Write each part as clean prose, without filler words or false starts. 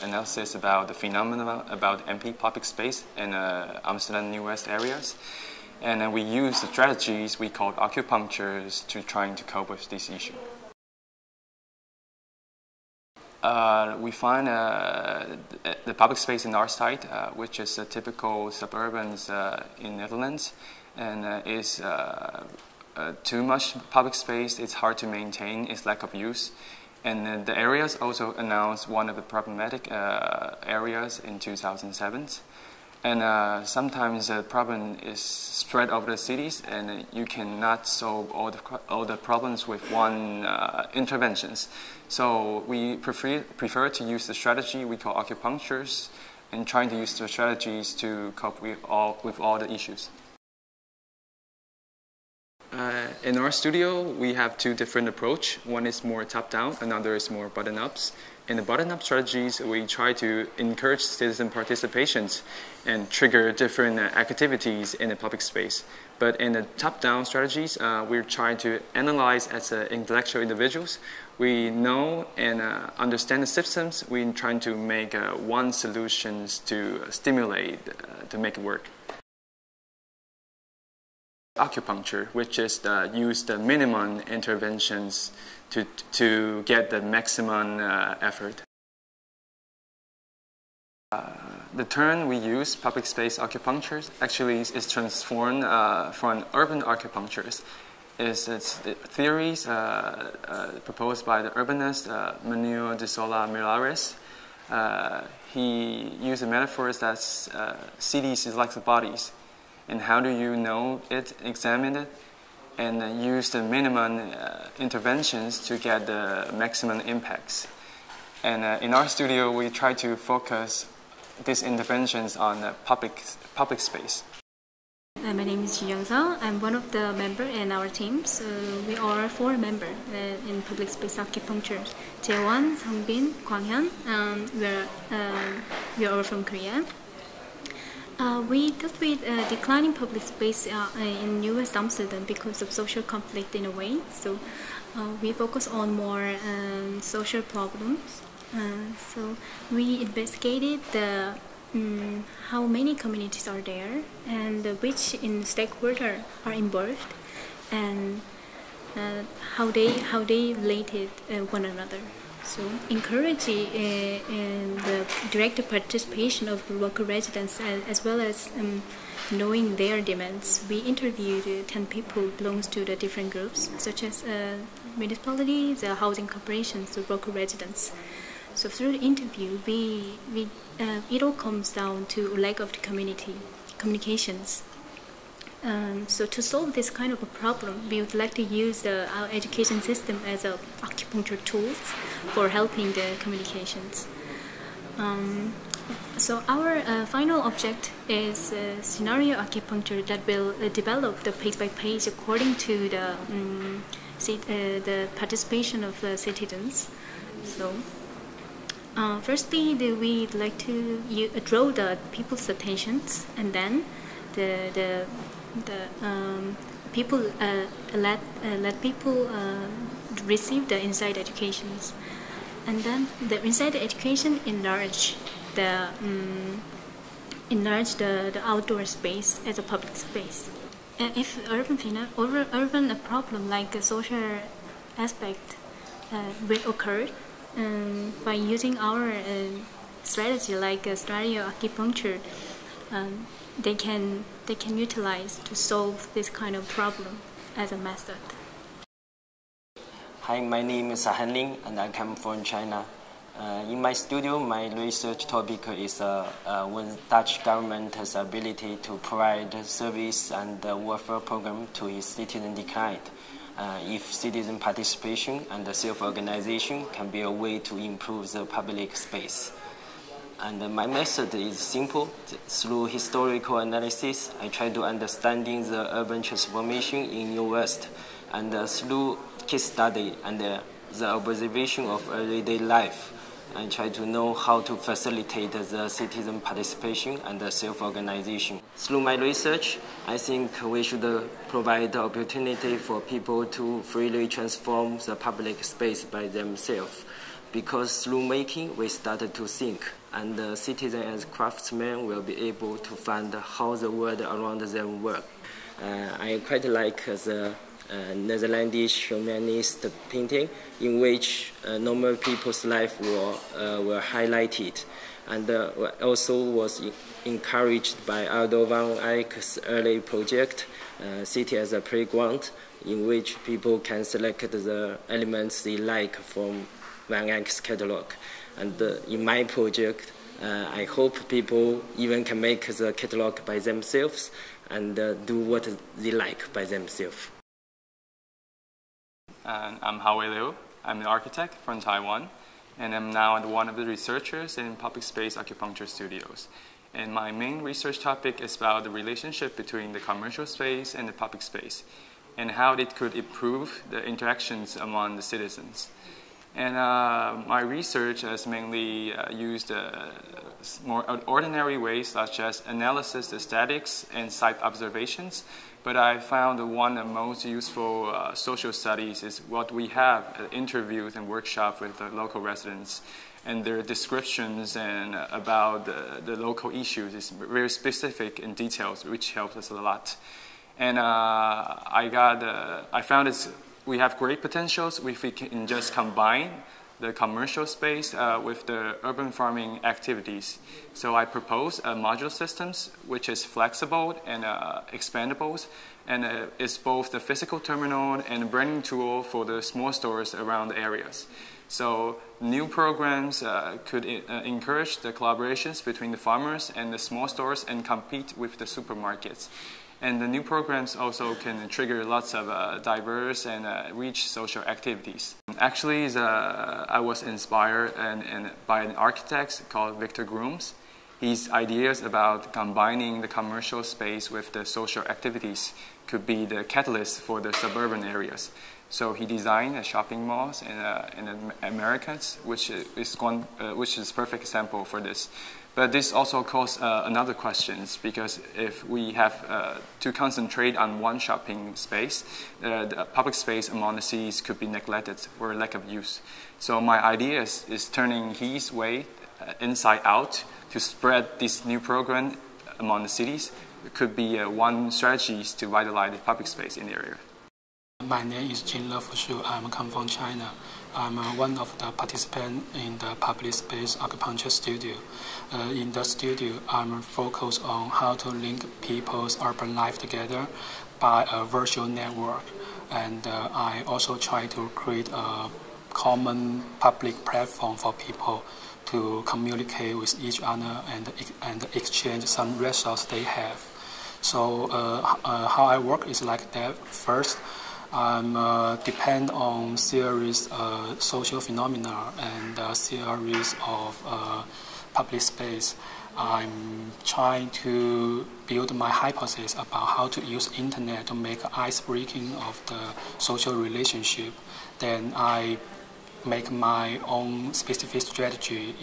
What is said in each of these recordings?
analysis about the phenomena about empty public space in Amsterdam New West areas. And we use the strategies we call acupunctures to trying to cope with this issue. We find the public space in our site, which is a typical suburbans in Netherlands, and is too much public space. It's hard to maintain. It's lack of use. And the areas also announced one of the problematic areas in 2007. And sometimes the problem is spread over the cities, and you cannot solve all the problems with one interventions. So we prefer to use the strategy we call acupunctures, and trying to use the strategies to cope with all the issues. In our studio, we have two different approaches. One is more top-down, another is more bottom-ups. In the bottom-up strategies, we try to encourage citizen participations and trigger different activities in the public space. But in the top-down strategies, we're trying to analyze as intellectual individuals. We know and understand the systems. We're trying to make one solutions to stimulate, to make it work. Acupuncture, which is use the minimum interventions to get the maximum effort. The term we use, public space acupuncture, actually is transformed from urban acupunctures. It's theories proposed by the urbanist Manuel de Sola Millares. He used metaphors that cities is like the bodies. And how do you know it, examine it, and use the minimum interventions to get the maximum impacts. And in our studio, we try to focus these interventions on public space. My name is Jinyeong. I'm one of the members in our team. So we are 4 members in public space acupuncture. Jaewon, Hyun, Kwang, we are all from Korea. We dealt with declining public space in New West Amsterdam because of social conflict in a way. So we focus on more social problems. So we investigated how many communities are there and which stakeholders are involved and how they related one another. So encouraging the direct participation of local residents as well as knowing their demands. We interviewed 10 people who belong to the different groups, such as municipalities, housing corporations, local residents. So through the interview, it all comes down to lack of the communications. So to solve this kind of a problem, we would like to use our education system as a acupuncture tools for helping the communications. So our final object is scenario acupuncture that will develop the page by page according to the participation of the citizens. So firstly, we'd like to draw the people's attentions, and then the people let people receive the inside educations, and then the inside education enlarge the outdoor space as a public space. If urban problem like a social aspect will occur, by using our strategy like scenario acupuncture, they can utilize to solve this kind of problem as a method. Hi, my name is Helena and I come from China. In my studio, my research topic is when Dutch government's ability to provide service and welfare program to its citizens declined. If citizen participation and self-organization can be a way to improve the public space. And my method is simple. Through historical analysis, I try to understanding the urban transformation in New West, and through case study and the observation of everyday life, I try to know how to facilitate the citizen participation and the self-organization. Through my research, I think we should provide the opportunity for people to freely transform the public space by themselves. because through making, we started to think, and the citizen as craftsmen will be able to find how the world around them works. I quite like the Netherlandish humanist painting, in which normal people's life were highlighted, and also was encouraged by Aldo van Eyck's early project, City as a Playground, in which people can select the elements they like from Van Eyck's catalog. And in my project, I hope people even can make the catalog by themselves and do what they like by themselves. And I'm Haw-Wei Liou. I'm an architect from Taiwan, and I'm now one of the researchers in Public Space Acupuncture Studios. And my main research topic is about the relationship between the commercial space and the public space, and how it could improve the interactions among the citizens. And my research has mainly used more ordinary ways, such as analysis, statistics, and site observations. But I found one of the most useful social studies is what we have interviews and workshops with the local residents, and their descriptions and about the local issues is very specific in details, which helps us a lot. And I found we have great potentials if we can just combine the commercial space with the urban farming activities. So I propose a modular systems which is flexible and expandable, and is both the physical terminal and a branding tool for the small stores around the areas. So new programs could encourage the collaborations between the farmers and the small stores and compete with the supermarkets. And the new programs also can trigger lots of diverse and rich social activities. Actually, I was inspired by an architect called Victor Grooms. His ideas about combining the commercial space with the social activities could be the catalyst for the suburban areas. So he designed shopping malls in the Americas, which is a perfect example for this. But this also calls another question, because if we have to concentrate on one shopping space, the public space among the cities could be neglected or lack of use. So my idea is turning his way inside out to spread this new program among the cities. It could be one strategy to vitalize the public space in the area. My name is Jinlefu. I come from China. I'm one of the participants in the public space acupuncture studio. In the studio, I'm focused on how to link people's urban life together by a virtual network. And I also try to create a common public platform for people to communicate with each other and exchange some resources they have. So how I work is like that. First, depend on series social phenomena and a series of public space. I'm trying to build my hypothesis about how to use internet to make ice breaking of the social relationship. Then I make my own specific strategy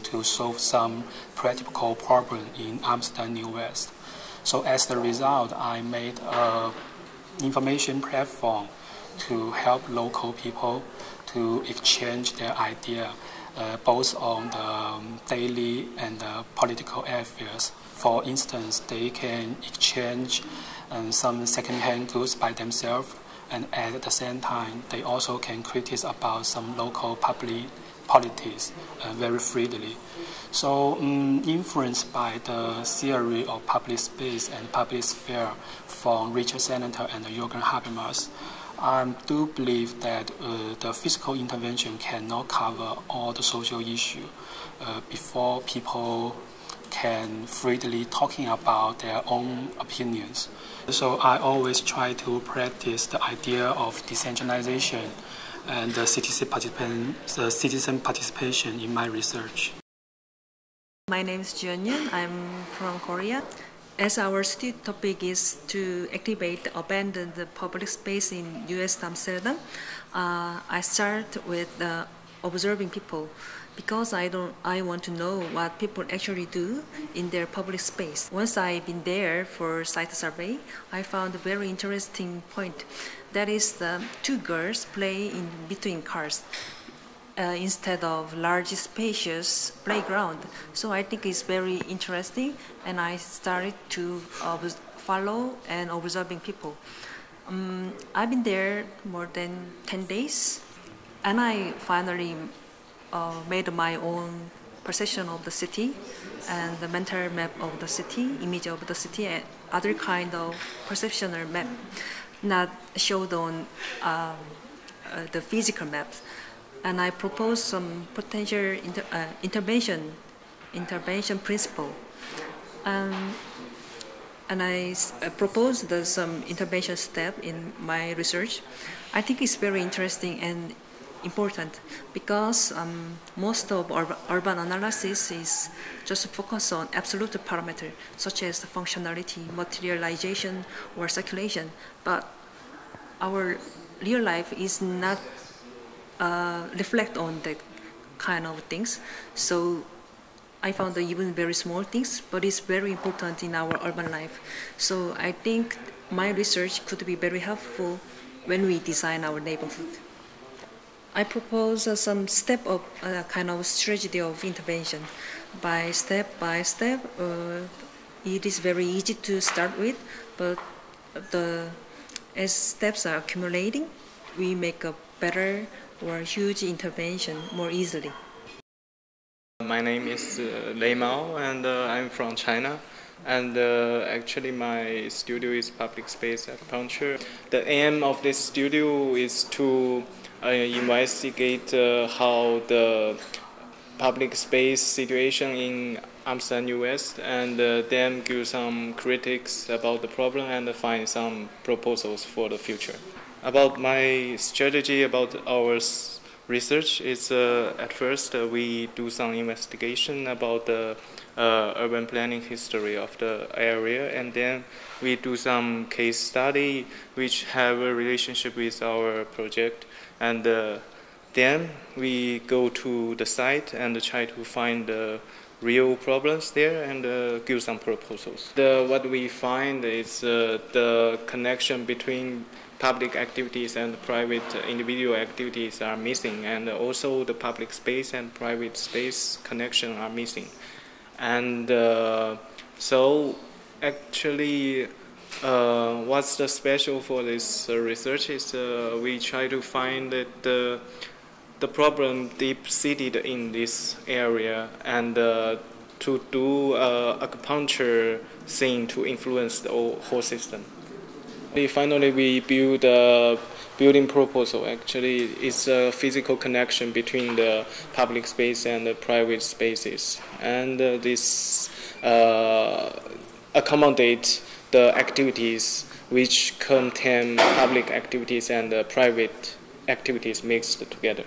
to solve some practical problem in Amsterdam, New West. So as the result, I made a information platform to help local people to exchange their idea, both on the daily and the political affairs. For instance, they can exchange some second-hand goods by themselves, and at the same time, they also can criticize about some local public politics very freely. So influenced by the theory of public space and public sphere from Richard Senator and Jürgen Habermas, I do believe that the physical intervention cannot cover all the social issues before people can freely talking about their own opinions. So I always try to practice the idea of decentralization and the citizen participation in my research. My name is Jinyeong. I'm from Korea. As our study topic is to activate abandoned public space in U.S. Amsterdam, I start with observing people, because I want to know what people actually do in their public space. Once I've been there for site survey, I found a very interesting point. That is the two girls play in between cars. instead of large spacious playground. So I think it's very interesting, and I started to follow and observing people. I've been there more than 10 days, and I finally made my own perception of the city and the mental map of the city, image of the city, and other kind of perceptual map, not showed on the physical maps. And I proposed some potential intervention principle. And I proposed some intervention step in my research. I think it's very interesting and important because most of urban analysis is just focused on absolute parameters such as functionality, materialization, or circulation. But our real life is not reflect on that kind of things. So I found that even very small things, but it's very important in our urban life. So I think my research could be very helpful when we design our neighborhood. I propose some step of kind of strategy of intervention. By step, it is very easy to start with, but as steps are accumulating, we make a better or huge intervention more easily. My name is Liou, and I'm from China. And actually, my studio is public space acupuncture. The aim of this studio is to investigate how the public space situation in Amsterdam, US, and then give some critiques about the problem and find some proposals for the future. About my strategy about our research is at first we do some investigation about the urban planning history of the area, and then we do some case study which have a relationship with our project, and then we go to the site and try to find the real problems there and give some proposals. What we find is the connection between public activities and private individual activities are missing, and also the public space and private space connection are missing. And so actually what's the special for this research is we try to find that the problem deep-seated in this area, and to do acupuncture thing to influence the whole system. Finally, we build a building proposal. Actually, it's a physical connection between the public space and the private spaces, and this accommodate the activities which contain public activities and private activities mixed together.